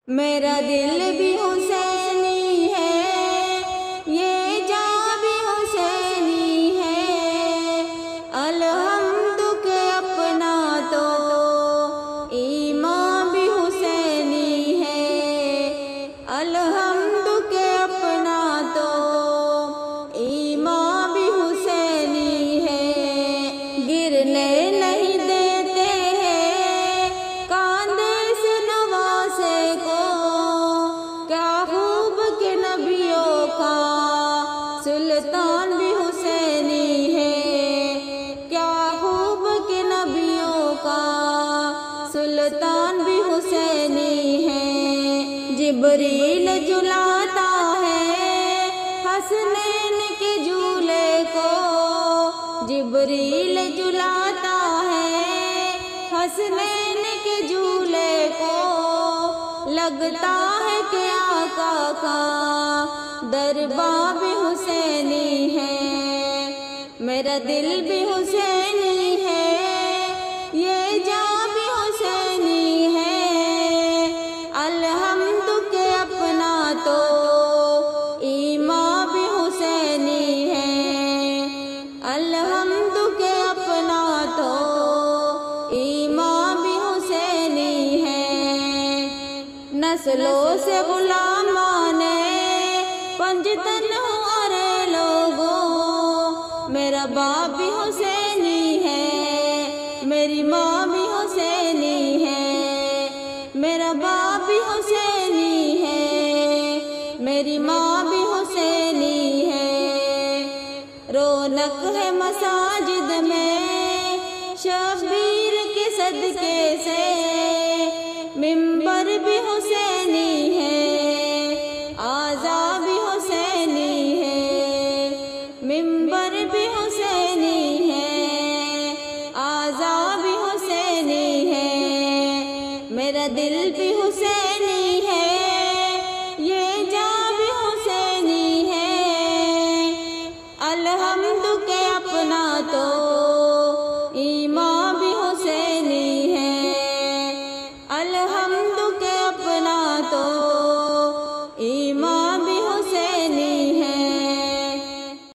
मेरा दिल भी हुसैनी है, ये जान भी हुसैनी है। अलहम्दु के अपना तो ईमान भी हुसैनी है। अलहम्दु के अपना तो ईमान भी हुसैनी है। गिरने नहीं देते हैं कांधे से नवासे को, क्या खूब के नबियों का सुल्तान भी हुसैनी है। क्या खूब के नबियों का सुल्तान भी हुसैनी है। जिब्रील झुलाता है हसनैन के झूले को, जिब्रील झुलाता है हसनैन के झूले को। लगता है कि आका का दरबार भी हुसैनी है। मेरा दिल भी हुसैनी है, ये जान भी हुसैनी है। अलहम्दु के अपना तो ईमान भी हुसैनी है। अलहम्दु के अपना तो ईमान भी हुसैनी है। नस्लों से गुलामां ने पंजतन हमारे लोगों। मेरा बाप भी हुसैनी है, मेरी माँ भी हुसैनी है। मेरा बाप भी हुसैनी है, मेरी माँ भी हुसैनी है। रौनक है मसाजिद में शबीर के सदके से,